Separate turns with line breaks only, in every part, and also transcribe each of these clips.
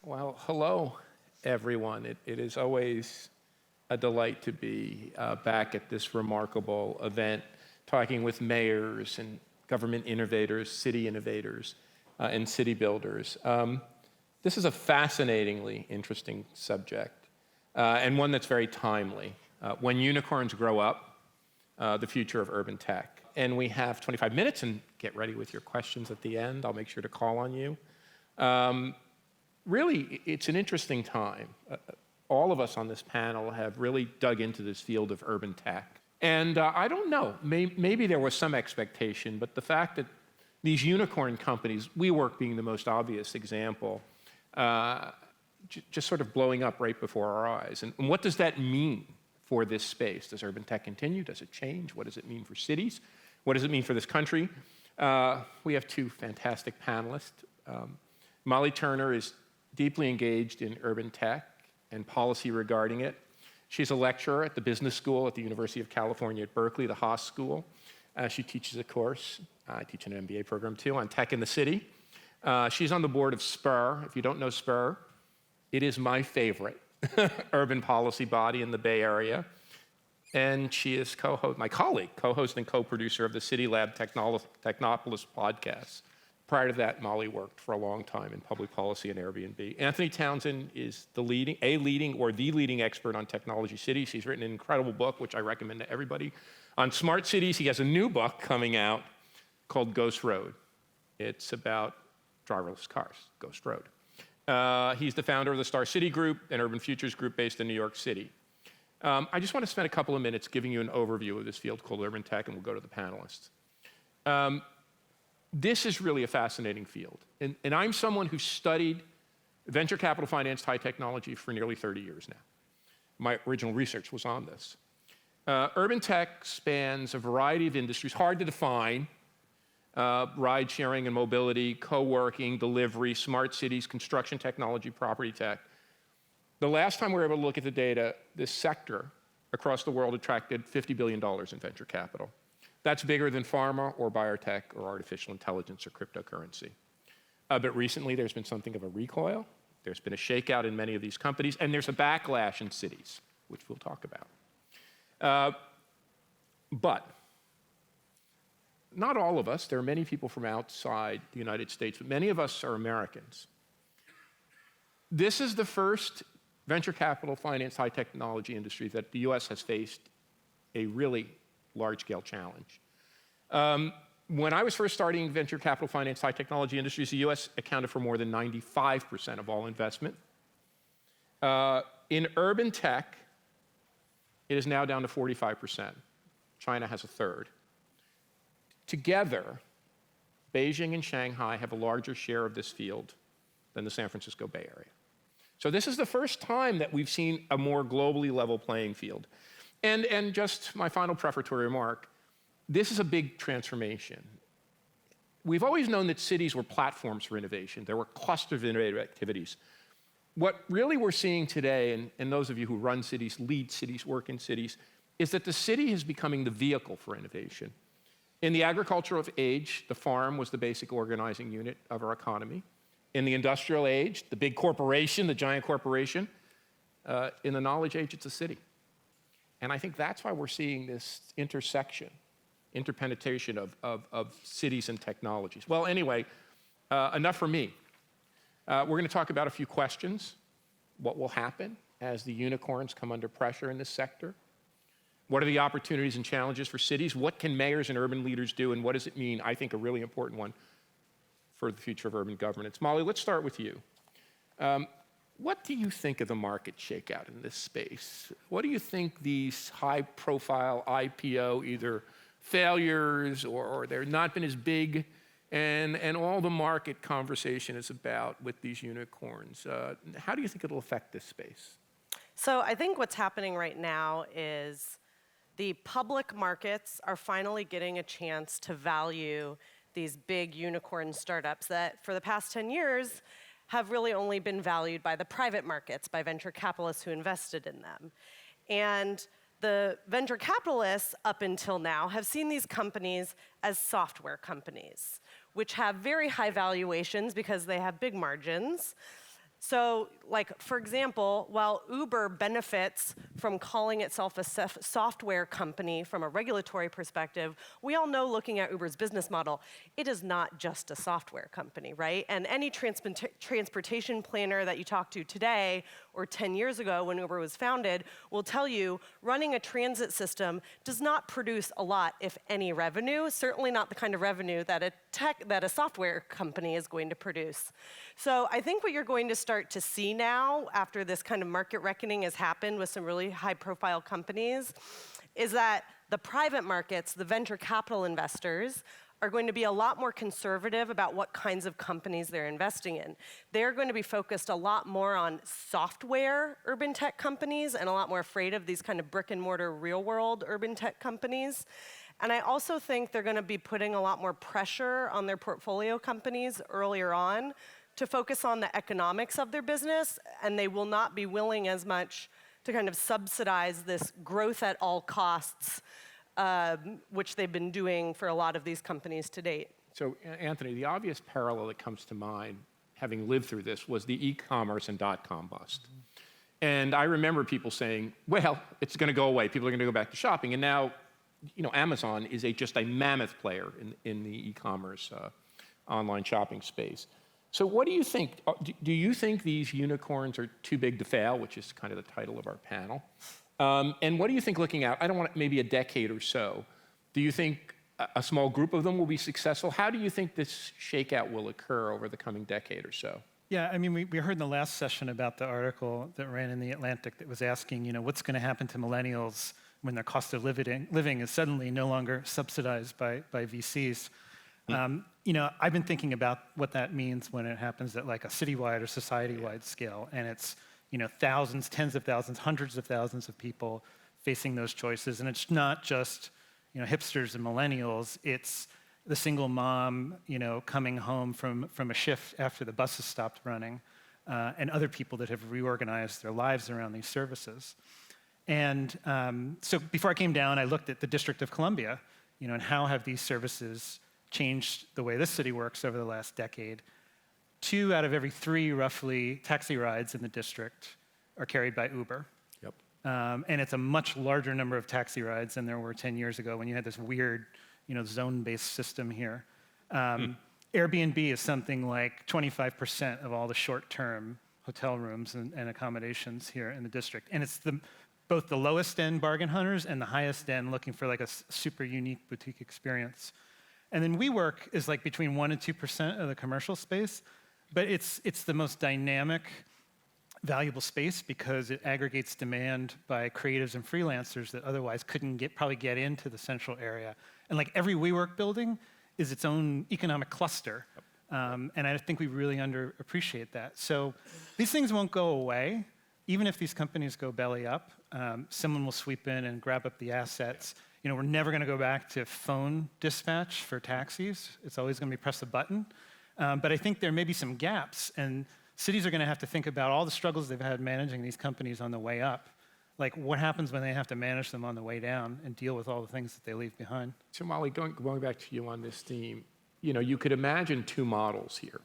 Well, hello, everyone. It is always a delight to be back at this remarkable event, talking with mayors and government innovators, and city builders. This is a fascinatingly interesting subject, and one that's very timely. When unicorns grow up, the future of urban tech. And we have 25 minutes, and get ready with your questions at the end. I'll make sure to call on you. Really, it's an interesting time. All of us on this panel have really dug into this field of urban tech. And I don't know, maybe there was some expectation, but the fact that these unicorn companies, WeWork being the most obvious example, just sort of blowing up right before our eyes. And what does that mean for this space? Does urban tech continue? Does it change? What does it mean for cities? What does it mean for this country? We have two fantastic panelists. Molly Turner is deeply engaged in urban tech and policy regarding it. She's a lecturer at the business school at the University of California at Berkeley, the Haas School. She teaches a course, I teach an MBA program too, on tech in the city. She's on the board of SPUR. If you don't know SPUR, it is my favorite urban policy body in the Bay Area. And she is my colleague, co-host and co-producer of the CityLab Technopolis podcast. Prior to that, Molly worked for a long time in public policy and Airbnb. Anthony Townsend is the leading expert on technology cities. He's written an incredible book, which I recommend to everybody, on smart cities. He has a new book coming out called Ghost Road. It's about driverless cars, Ghost Road. He's the founder of the Star City Group, an urban futures group based in New York City. I just want to spend a couple of minutes giving you an overview of this field called urban tech, and we'll go to the panelists. This is really a fascinating field. And I'm someone who studied venture capital financed high technology for nearly 30 years now. My original research was on this. Urban tech spans a variety of industries, hard to define, ride sharing and mobility, co-working, delivery, smart cities, construction technology, property tech. The last time we were able to look at the data, this sector across the world attracted $50 billion in venture capital. That's bigger than pharma or biotech or artificial intelligence or cryptocurrency. But recently there's been something of a recoil. There's been a shakeout in many of these companies, and there's a backlash in cities, which we'll talk about. But not all of us, there are many people from outside the United States, but many of us are Americans. This is the first venture capital finance high technology industry that the US has faced a really large-scale challenge. When I was first starting venture capital finance high technology industries, the US accounted for more than 95% of all investment. In urban tech, it is now down to 45%. China has a third. Together, Beijing and Shanghai have a larger share of this field than the San Francisco Bay Area. So this is the first time that we've seen a more globally level playing field. And just my final prefatory remark, this is a big transformation. We've always known that cities were platforms for innovation. There were clusters of innovative activities. What really we're seeing today, and those of you who run cities, lead cities, work in cities, is that the city is becoming the vehicle for innovation. In the agricultural age, the farm was the basic organizing unit of our economy. In the industrial age, the big corporation, the giant corporation. In the knowledge age, it's a city. And I think that's why we're seeing this interpenetration of cities and technologies. Well, anyway, enough for me. We're going to talk about a few questions. What will happen as the unicorns come under pressure in this sector? What are the opportunities and challenges for cities? What can mayors and urban leaders do? And what does it mean, I think a really important one, for the future of urban governance? Molly, let's start with you. What do you think of the market shakeout in this space? What do you think these high-profile IPO either failures or they're not been as big, and all the market conversation is about with these unicorns? How do you think it'll affect this space?
So I think what's happening right now is the public markets are finally getting a chance to value these big unicorn startups that for the past 10 years have really only been valued by the private markets, by venture capitalists who invested in them. And the venture capitalists, up until now, have seen these companies as software companies, which have very high valuations because they have big margins. So, like, for example, while Uber benefits from calling itself a software company from a regulatory perspective, we all know, looking at Uber's business model, it is not just a software company, right? And any transportation planner that you talk to today or 10 years ago when Uber was founded will tell you running a transit system does not produce a lot, if any, revenue, certainly not the kind of revenue that a software company is going to produce. So I think what you're going to start to see now, after this kind of market reckoning has happened with some really high-profile companies, is that the private markets, the venture capital investors, are going to be a lot more conservative about what kinds of companies they're investing in. They're going to be focused a lot more on software urban tech companies and a lot more afraid of these kind of brick-and-mortar real-world urban tech companies. And I also think they're going to be putting a lot more pressure on their portfolio companies earlier on to focus on the economics of their business, and they will not be willing as much to kind of subsidize this growth at all costs, which they've been doing for a lot of these companies to date.
So, Anthony, the obvious parallel that comes to mind, having lived through this, was the e-commerce and dot-com bust. And I remember people saying, well, it's going to go away. People are going to go back to shopping. And now, Amazon is just a mammoth player in the e-commerce online shopping space. So what do you think? Do you think these unicorns are too big to fail, which is kind of the title of our panel? And what do you think looking out, I don't want maybe a decade or so, do you think a small group of them will be successful? How do you think this shakeout will occur over the coming decade or so?
Yeah, I mean, we heard in the last session about the article that ran in The Atlantic that was asking, what's going to happen to millennials when their cost of living is suddenly no longer subsidized by VCs. I've been thinking about what that means when it happens at like a citywide or society-wide scale, and it's thousands, tens of thousands, hundreds of thousands of people facing those choices, and it's not just hipsters and millennials. It's the single mom coming home from a shift after the buses stopped running, and other people that have reorganized their lives around these services. And so before I came down, I looked at the District of Columbia, and how have these services changed the way this city works over the last decade. 2 out of every 3, roughly, taxi rides in the district are carried by Uber.
Yep.
And it's a much larger number of taxi rides than there were 10 years ago when you had this weird, zone-based system here. Airbnb is something like 25% of all the short-term hotel rooms and accommodations here in the district. And it's both the lowest-end bargain hunters and the highest-end looking for like a super unique boutique experience. And then WeWork is like between 1% and 2% of the commercial space, but it's the most dynamic, valuable space because it aggregates demand by creatives and freelancers that otherwise couldn't probably get into the central area. And like every WeWork building is its own economic cluster. And I think we really underappreciate that. So these things won't go away. Even if these companies go belly up, someone will sweep in and grab up the assets. We're never going to go back to phone dispatch for taxis. It's always going to be press a button. But I think there may be some gaps, and cities are going to have to think about all the struggles they've had managing these companies on the way up. Like, what happens when they have to manage them on the way down and deal with all the things that they leave behind?
So, Molly, going back to you on this theme, you could imagine 2 models here.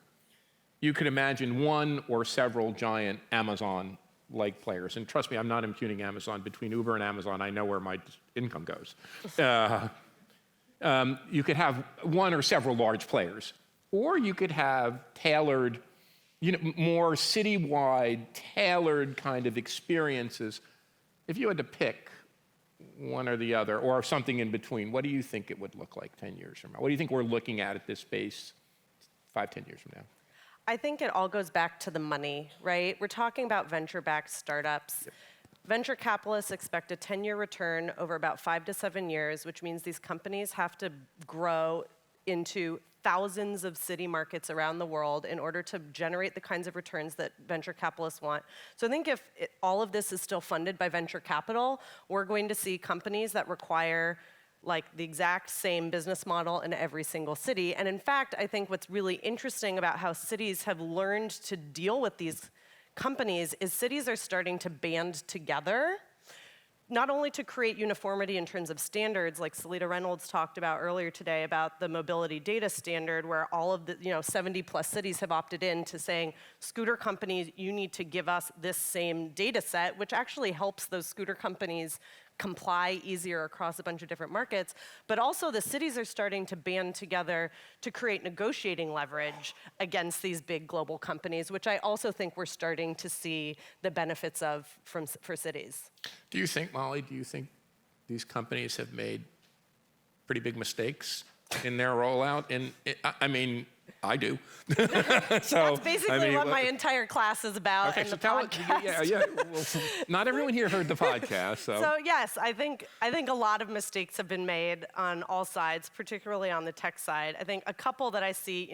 You could imagine one or several giant Amazon-like players. And trust me, I'm not impugning Amazon. Between Uber and Amazon, I know where my income goes. You could have one or several large players. Or you could have tailored, more citywide, tailored kind of experiences. If you had to pick one or the other, or something in between, what do you think it would look like 10 years from now? What do you think we're looking at this space 5, 10 years from now?
I think it all goes back to the money, right? We're talking about venture-backed startups.
Yep.
Venture capitalists expect a 10-year return over about 5 to 7 years, which means these companies have to grow into thousands of city markets around the world in order to generate the kinds of returns that venture capitalists want. So I think if all of this is still funded by venture capital, we're going to see companies that require like the exact same business model in every single city. And in fact, I think what's really interesting about how cities have learned to deal with these companies is cities are starting to band together not only to create uniformity in terms of standards, like Salita Reynolds talked about earlier today about the mobility data standard, where all of the 70 plus cities have opted in to saying, scooter companies, you need to give us this same data set, which actually helps those scooter companies comply easier across a bunch of different markets. But also the cities are starting to band together to create negotiating leverage against these big global companies, which I also think we're starting to see the benefits of for cities.
Do you think, Molly, these companies have made pretty big mistakes in their rollout? And I mean, I do.
That's basically what my entire class is about.
Okay,
and
so
the
tell it.
podcast.
Yeah. Well, not everyone here heard the podcast, so.
So yes, I think a lot of mistakes have been made on all sides, particularly on the tech side. I think a couple that I see,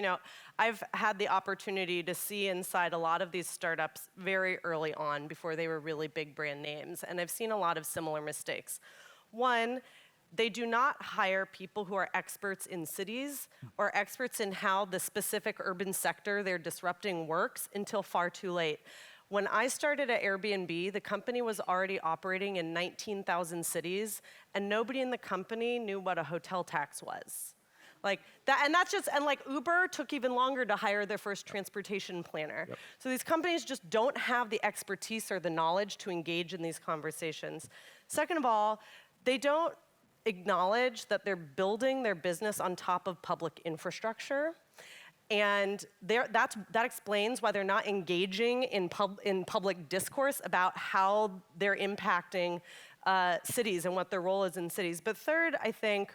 I've had the opportunity to see inside a lot of these startups very early on before they were really big brand names, and I've seen a lot of similar mistakes. One, they do not hire people who are experts in cities or experts in how the specific urban sector they're disrupting works until far too late. When I started at Airbnb, the company was already operating in 19,000 cities, and nobody in the company knew what a hotel tax was. Like that, and like Uber took even longer to hire their first transportation planner. Yep. So these companies just don't have the expertise or the knowledge to engage in these conversations. Second of all, they don't acknowledge that they're building their business on top of public infrastructure. And that explains why they're not engaging in public discourse about how they're impacting cities and what their role is in cities. But third, I think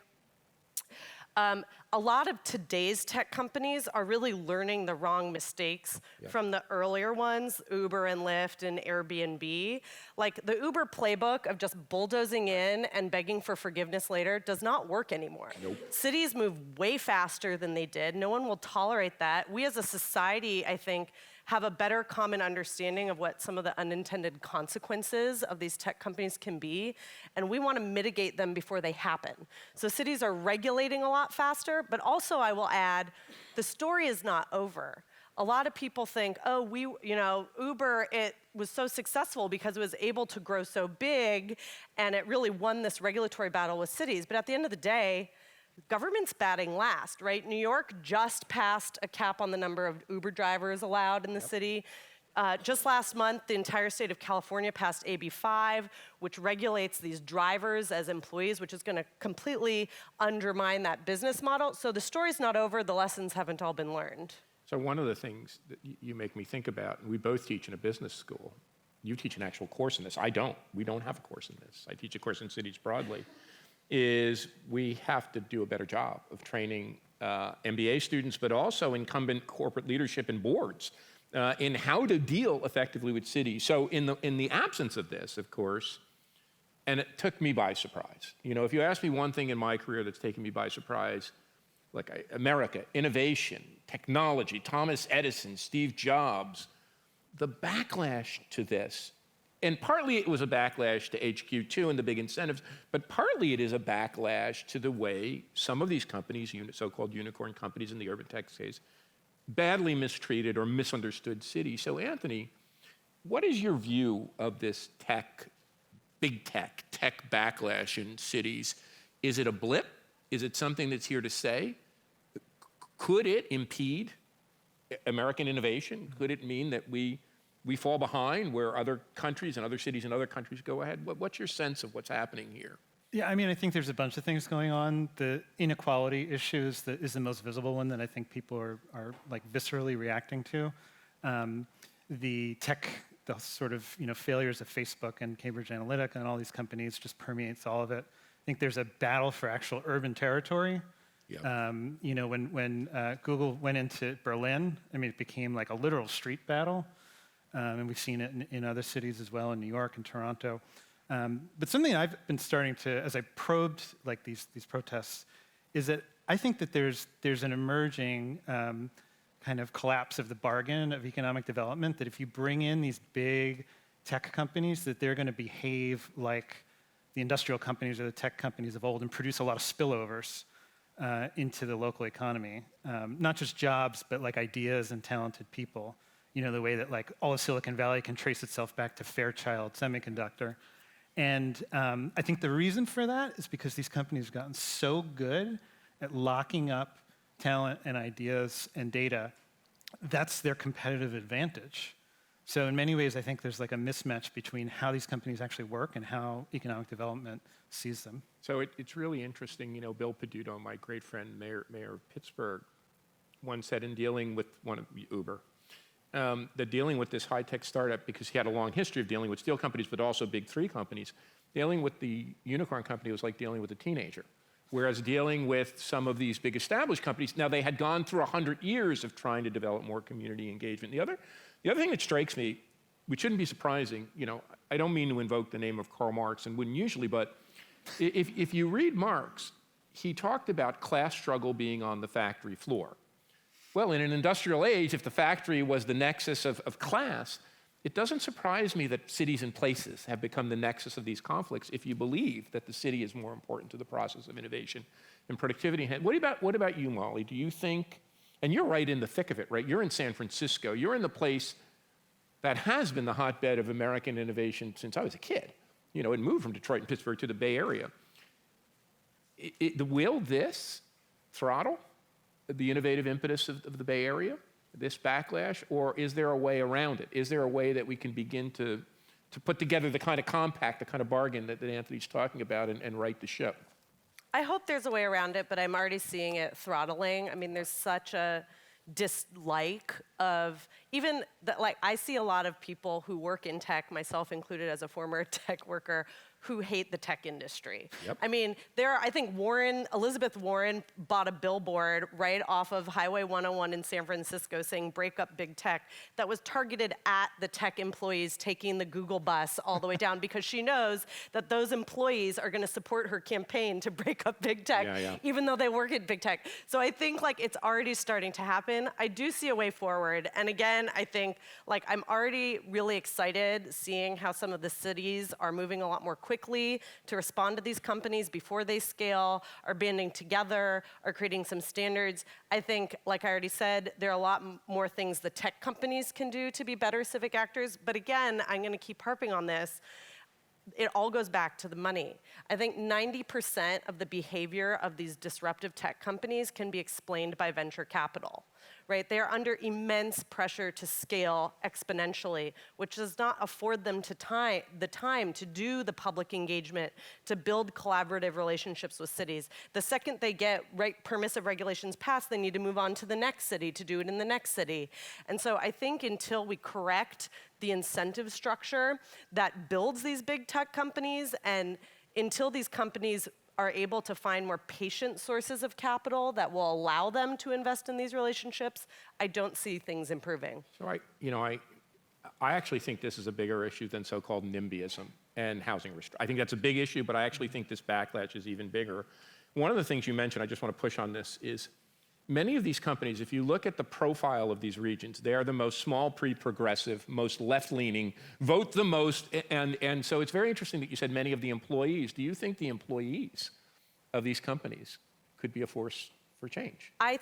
a lot of today's tech companies are really learning the wrong mistakes from the earlier ones, Uber and Lyft and Airbnb. Like the Uber playbook of just bulldozing in and begging for forgiveness later does not work anymore.
Nope.
Cities move way faster than they did. No one will tolerate that. We as a society, I think, have a better common understanding of what some of the unintended consequences of these tech companies can be, and we want to mitigate them before they happen. So cities are regulating a lot faster, but also I will add, the story is not over. A lot of people think, oh, Uber, it was so successful because it was able to grow so big, and it really won this regulatory battle with cities. But at the end of the day, government's batting last, right? New York just passed a cap on the number of Uber drivers allowed in the city. Just last month, the entire state of California passed AB 5, which regulates these drivers as employees, which is going to completely undermine that business model. So the story's not over. The lessons haven't all been learned.
So one of the things that you make me think about, and we both teach in a business school. You teach an actual course in this. I don't. We don't have a course in this. I teach a course in cities broadly. Is we have to do a better job of training MBA students, but also incumbent corporate leadership and boards in how to deal effectively with cities. So in the absence of this, of course, and it took me by surprise. If you ask me one thing in my career that's taken me by surprise, America, innovation, technology, Thomas Edison, Steve Jobs, the backlash to this. And partly it was a backlash to HQ2 and the big incentives, but partly it is a backlash to the way some of these companies, so-called unicorn companies in the urban tech space, badly mistreated or misunderstood cities. So Anthony, what is your view of this big tech backlash in cities? Is it a blip? Is it something that's here to stay? Could it impede American innovation? Could it mean that we fall behind where other countries and other cities and other countries go ahead? What's your sense of what's happening here?
Yeah, I mean, I think there's a bunch of things going on. The inequality issue is the most visible one that I think people are like viscerally reacting to. The sort of failures of Facebook and Cambridge Analytica and all these companies just permeates all of it. I think there's a battle for actual urban territory.
Yep.
When Google went into Berlin, I mean, it became like a literal street battle. And we've seen it in other cities as well, in New York and Toronto. But something I've been starting to, as I probed like these protests, is that I think that there's an emerging kind of collapse of the bargain of economic development, that if you bring in these big tech companies, that they're going to behave like the industrial companies or the tech companies of old and produce a lot of spillovers into the local economy. Not just jobs, but like ideas and talented people. The way that like all of Silicon Valley can trace itself back to Fairchild Semiconductor. And I think the reason for that is because these companies have gotten so good at locking up talent and ideas and data. That's their competitive advantage. So in many ways, I think there's like a mismatch between how these companies actually work and how economic development sees them.
So it's really interesting. You know, Bill Peduto, my great friend, mayor of Pittsburgh, once said in dealing with one of Uber, that dealing with this high-tech startup, because he had a long history of dealing with steel companies, but also big three companies, dealing with the unicorn company was like dealing with a teenager. Whereas dealing with some of these big established companies, now they had gone through 100 years of trying to develop more community engagement. The other thing that strikes me, which shouldn't be surprising, you know, I don't mean to invoke the name of Karl Marx and wouldn't usually, but if you read Marx, he talked about class struggle being on the factory floor. Well, in an industrial age, if the factory was the nexus of class, it doesn't surprise me that cities and places have become the nexus of these conflicts if you believe that the city is more important to the process of innovation and productivity. What about you, Molly? Do you think, and you're right in the thick of it, right? You're in San Francisco. You're in the place that has been the hotbed of American innovation since I was a kid. You know, it moved from Detroit and Pittsburgh to the Bay Area. Will this throttle the innovative impetus of the Bay Area, this backlash, or is there a way around it? Is there a way that we can begin to put together the kind of compact, the kind of bargain that Anthony's talking about and right the ship?
I hope there's a way around it, but I'm already seeing it throttling. I mean, there's such a dislike of even, like, I see a lot of people who work in tech, myself included as a former tech worker, who hate the tech industry.
Yep.
I mean, I think Elizabeth Warren bought a billboard right off of Highway 101 in San Francisco saying break up big tech that was targeted at the tech employees taking the Google bus all the way down because she knows that those employees are gonna support her campaign to break up big tech, even though they work at big tech. So I think like it's already starting to happen. I do see a way forward. And again, I think like I'm already really excited seeing how some of the cities are moving a lot more quickly to respond to these companies before they scale, are banding together, are creating some standards. I think, like I already said, there are a lot more things the tech companies can do to be better civic actors. But again, I'm gonna keep harping on this. It all goes back to the money. I think 90% of the behavior of these disruptive tech companies can be explained by venture capital, right? They are under immense pressure to scale exponentially, which does not afford them the time to do the public engagement, to build collaborative relationships with cities. The second they get permissive regulations passed, they need to move on to the next city to do it in the next city. And so I think until we correct the incentive structure that builds these big tech companies, and until these companies are able to find more patient sources of capital that will allow them to invest in these relationships, I don't see things improving.
So I actually think this is a bigger issue than so-called NIMBYism and housing restriction. I think that's a big issue, but I actually think this backlash is even bigger. One of the things you mentioned, I just want to push on this, is many of these companies, if you look at the profile of these regions, they are the most small, progressive, most left-leaning, vote the most, and so it's very interesting that you said many of the employees. Do you think the employees of these companies could be a force for change?
I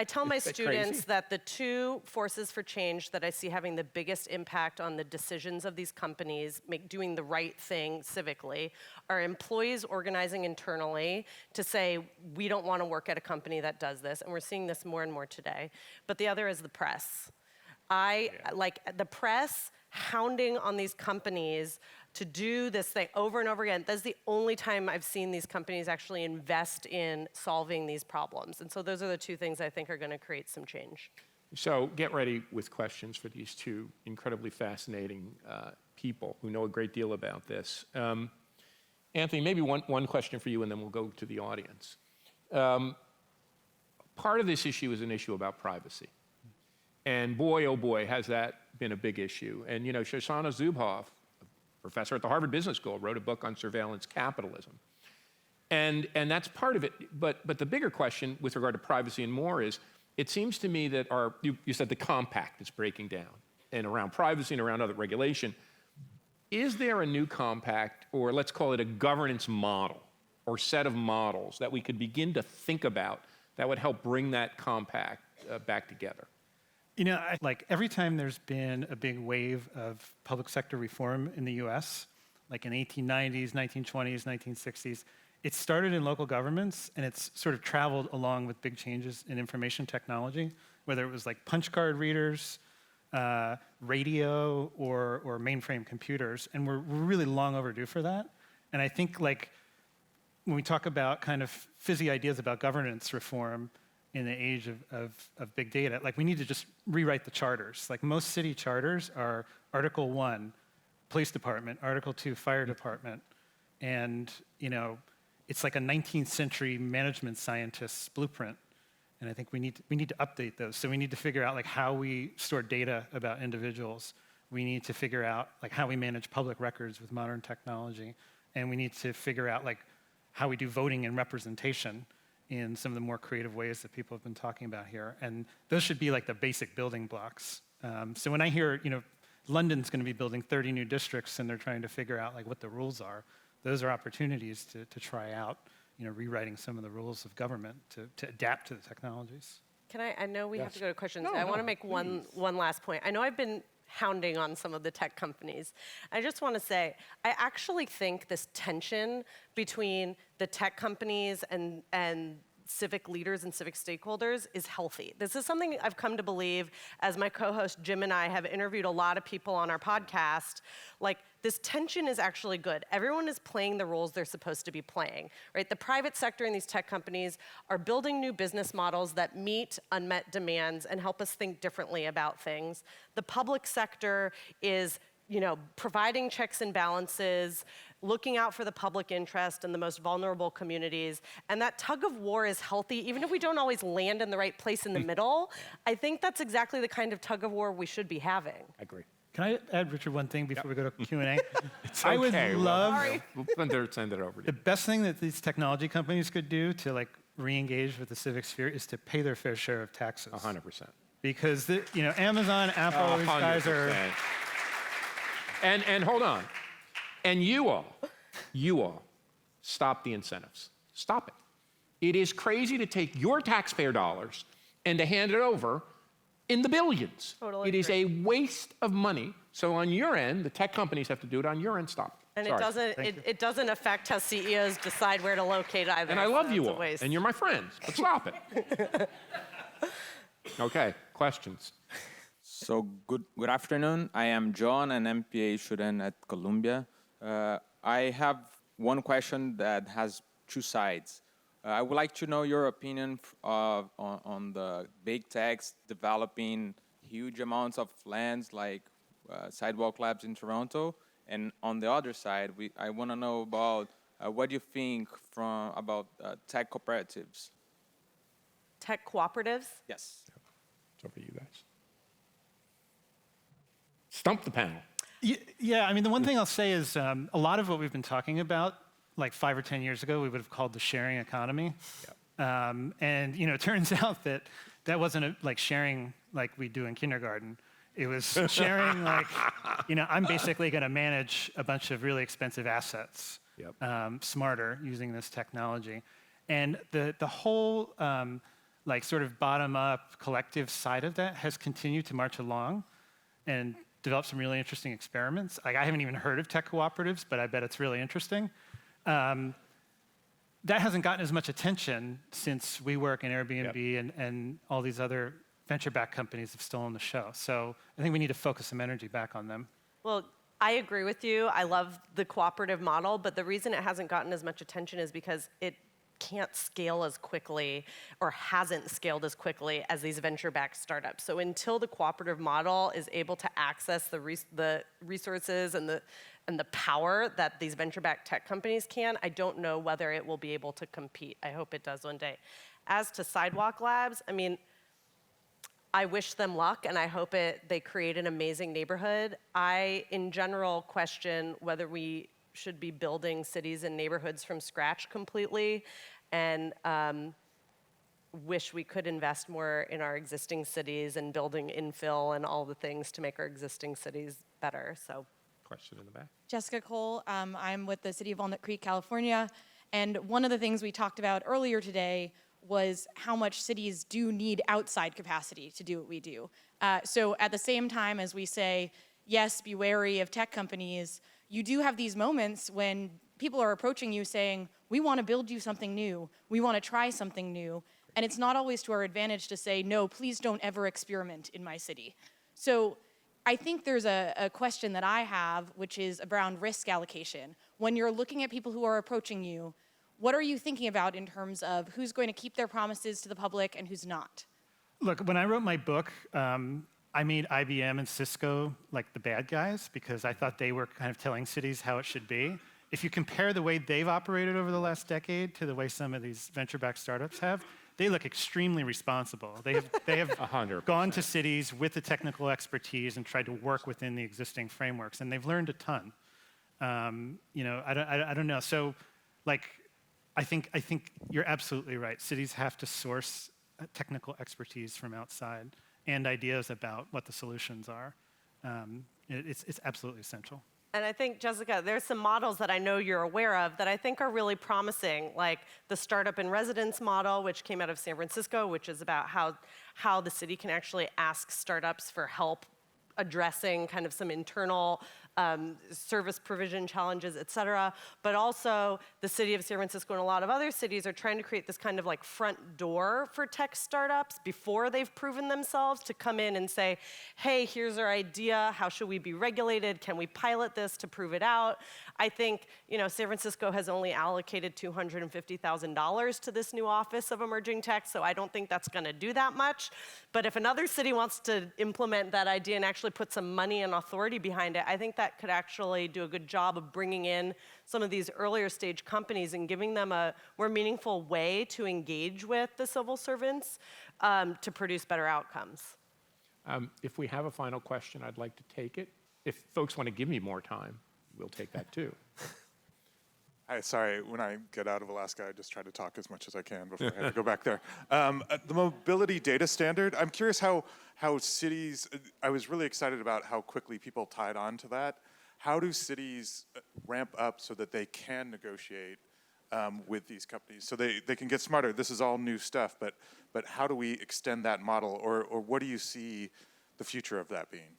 tell my students
crazy.
that the two forces for change that I see having the biggest impact on the decisions of these companies, doing the right thing civically, are employees organizing internally to say, we don't want to work at a company that does this, and we're seeing this more and more today. But the other is the press. Like the press hounding on these companies to do this thing over and over again. That's the only time I've seen these companies actually invest in solving these problems. And so those are the two things I think are going to create some change.
So get ready with questions for these two incredibly fascinating people who know a great deal about this. Anthony, maybe one question for you, and then we'll go to the audience. Part of this issue is an issue about privacy. And boy, oh boy, has that been a big issue. And you know, Shoshana Zuboff, professor at the Harvard Business School, wrote a book on surveillance capitalism. And that's part of it. But the bigger question with regard to privacy and more is, it seems to me that you said the compact is breaking down, and around privacy and around other regulation. Is there a new compact, or let's call it a governance model, or set of models that we could begin to think about that would help bring that compact back together?
You know, like every time there's been a big wave of public sector reform in the US, like in 1890s, 1920s, 1960s. It started in local governments, and it's sort of traveled along with big changes in information technology, whether it was like punch card readers, radio, or mainframe computers. And we're really long overdue for that. And I think like when we talk about kind of fizzy ideas about governance reform in the age of big data, like we need to just rewrite the charters. Like most city charters are Article 1, police department, Article 2, fire department. And, you know, it's like a 19th century management scientist's blueprint. And I think we need to update those. So we need to figure out like how we store data about individuals. We need to figure out like how we manage public records with modern technology. And we need to figure out like how we do voting and representation in some of the more creative ways that people have been talking about here. And those should be like the basic building blocks. So when I hear, you know, London's going to be building 30 new districts and they're trying to figure out like what the rules are, those are opportunities to try out, you know, rewriting some of the rules of government to adapt to the technologies.
Can I know we have to go to questions.
No,
I want to
no,
make one last point. I know I've been hounding on some of the tech companies. I just want to say, I actually think this tension between the tech companies and civic leaders and civic stakeholders is healthy. This is something I've come to believe as my co-host Jim and I have interviewed a lot of people on our podcast. Like, this tension is actually good. Everyone is playing the roles they're supposed to be playing, right? The private sector and these tech companies are building new business models that meet unmet demands and help us think differently about things. The public sector is, you know, providing checks and balances, looking out for the public interest and the most vulnerable communities. And that tug of war is healthy, even if we don't always land in the right place in the middle. I think that's exactly the kind of tug of war we should be having.
I agree.
Can I add, Richard, one thing before we go to Q&A?
It's
I would
okay.
love
We'll send it over to
the
you.
best thing that these technology companies could do to like re-engage with the civic sphere is to pay their fair share of taxes.
100%.
Because you know, Amazon, Apple, these guys are.
100%. And hold on. And you all, stop the incentives. Stop it. It is crazy to take your taxpayer dollars and to hand it over in the billions.
Totally
It is
agree.
a waste of money. So on your end, the tech companies have to do it. On your end, stop it.
And
Sorry.
it doesn't affect how CEOs decide where to locate either.
And I love
so
you
it's a
all,
waste.
and you're my friends, but stop it. Okay, questions.
So good afternoon. I am John, an MPA student at Columbia. I have one question that has two sides. I would like to know your opinion on the big techs developing huge amounts of lands like Sidewalk Labs in Toronto. And on the other side, I want to know about what you think about tech cooperatives.
Tech cooperatives?
Yes.
It's over to you guys. Stump the panel.
Yeah, I mean, the one thing I'll say is a lot of what we've been talking about, like 5 or 10 years ago, we would have called the sharing economy. Yep. And you know, it turns out that that wasn't like sharing like we do in kindergarten. It was sharing like, you know, I'm basically going to manage a bunch of really expensive assets smarter using this technology. And the whole like sort of bottom-up collective side of that has continued to march along and develop some really interesting experiments. Like, I haven't even heard of tech cooperatives, but I bet it's really interesting. That hasn't gotten as much attention since WeWork and Airbnb and all these other venture-backed companies have stolen the show. So I think we need to focus some energy back on them.
Well, I agree with you. I love the cooperative model, but the reason it hasn't gotten as much attention is because it can't scale as quickly or hasn't scaled as quickly as these venture-backed startups. So until the cooperative model is able to access the resources and the power that these venture-backed tech companies can, I don't know whether it will be able to compete. I hope it does one day. As to Sidewalk Labs, I mean, I wish them luck, and I hope they create an amazing neighborhood. I, in general, question whether we should be building cities and neighborhoods from scratch completely, and wish we could invest more in our existing cities and building infill and all the things to make our existing cities better. So,
Question in the back.
Jessica Cole. I'm with the City of Walnut Creek, California. And one of the things we talked about earlier today was how much cities do need outside capacity to do what we do. So at the same time as we say, yes, be wary of tech companies, you do have these moments when people are approaching you saying, we want to build you something new. We want to try something new. And it's not always to our advantage to say, no, please don't ever experiment in my city. So I think there's a question that I have, which is around risk allocation. When you're looking at people who are approaching you, what are you thinking about in terms of who's going to keep their promises to the public and who's not?
Look, when I wrote my book, I made IBM and Cisco like the bad guys because I thought they were kind of telling cities how it should be. If you compare the way they've operated over the last decade to the way some of these venture-backed startups have, they look extremely responsible. They have
100%.
gone to cities with the technical expertise and tried to work within the existing frameworks, and they've learned a ton. I don't know. So, like, I think you're absolutely right. Cities have to source technical expertise from outside and ideas about what the solutions are. It's absolutely essential.
And I think, Jessica, there's some models that I know you're aware of that I think are really promising, like the startup in residence model, which came out of San Francisco, which is about how the city can actually ask startups for help addressing kind of some internal service provision challenges, et cetera. But also the city of San Francisco and a lot of other cities are trying to create this kind of like front door for tech startups before they've proven themselves to come in and say, hey, here's our idea. How should we be regulated? Can we pilot this to prove it out? I think, San Francisco has only allocated $250,000 to this new Office of Emerging Tech, so I don't think that's going to do that much. But if another city wants to implement that idea and actually put some money and authority behind it, I think that could actually do a good job of bringing in some of these earlier stage companies and giving them a more meaningful way to engage with the civil servants to produce better outcomes.
If we have a final question, I'd like to take it. If folks want to give me more time, we'll take that too.
Hi, sorry, when I get out of Alaska, I just try to talk as much as I can before I have to go back there. The mobility data standard, I'm curious how cities, I was really excited about how quickly people tied on to that. How do cities ramp up so that they can negotiate with these companies so they can get smarter? This is all new stuff, but how do we extend that model, or what do you see the future of that being?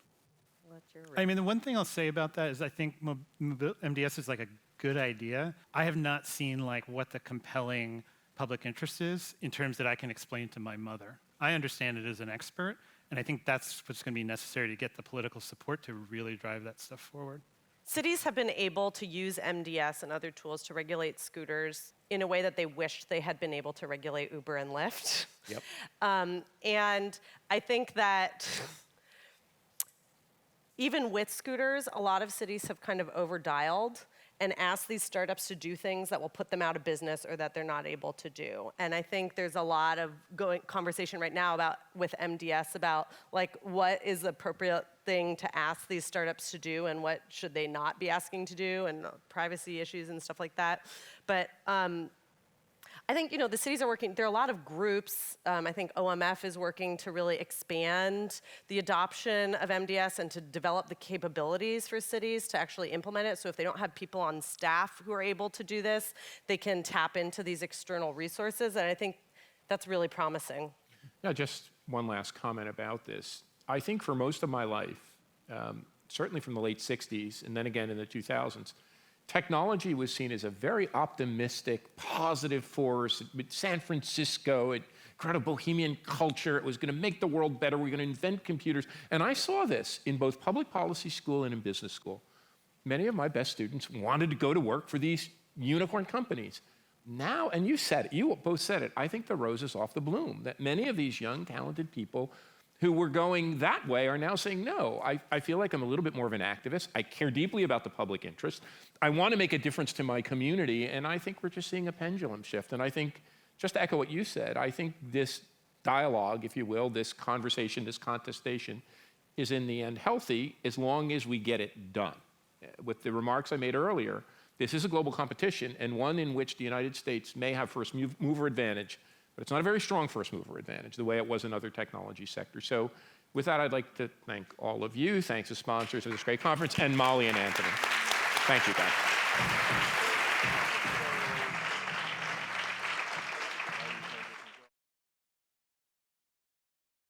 I mean, the one thing I'll say about that is I think MDS is like a good idea. I have not seen like what the compelling public interest is in terms that I can explain to my mother. I understand it as an expert, and I think that's what's going to be necessary to get the political support to really drive that stuff forward.
Cities have been able to use MDS and other tools to regulate scooters in a way that they wished they had been able to regulate Uber and Lyft.
Yep.
And I think that even with scooters, a lot of cities have kind of over-dialed and asked these startups to do things that will put them out of business or that they're not able to do. And I think there's a lot of conversation right now with MDS about like what is the appropriate thing to ask these startups to do and what should they not be asking to do, and privacy issues and stuff like that. But I think, the cities are working, there are a lot of groups. I think OMF is working to really expand the adoption of MDS and to develop the capabilities for cities to actually implement it. So if they don't have people on staff who are able to do this, they can tap into these external resources. And I think that's really promising.
Yeah, just one last comment about this. I think for most of my life, certainly from the late 60s and then again in the 2000s, technology was seen as a very optimistic, positive force. San Francisco, it created a bohemian culture. It was going to make the world better. We're going to invent computers. And I saw this in both public policy school and in business school. Many of my best students wanted to go to work for these unicorn companies. Now, and you said it, you both said it, I think the rose is off the bloom, that many of these young, talented people who were going that way are now saying, no, I feel like I'm a little bit more of an activist. I care deeply about the public interest. I want to make a difference to my community, and I think we're just seeing a pendulum shift. And I think, just to echo what you said, I think this dialogue, if you will, this conversation, this contestation, is in the end healthy as long as we get it done. With the remarks I made earlier, this is a global competition, and one in which the United States may have first mover advantage, but it's not a very strong first mover advantage the way it was in other technology sectors. So with that, I'd like to thank all of you. Thanks to sponsors of this great conference, and Molly and Anthony. Thank you, guys.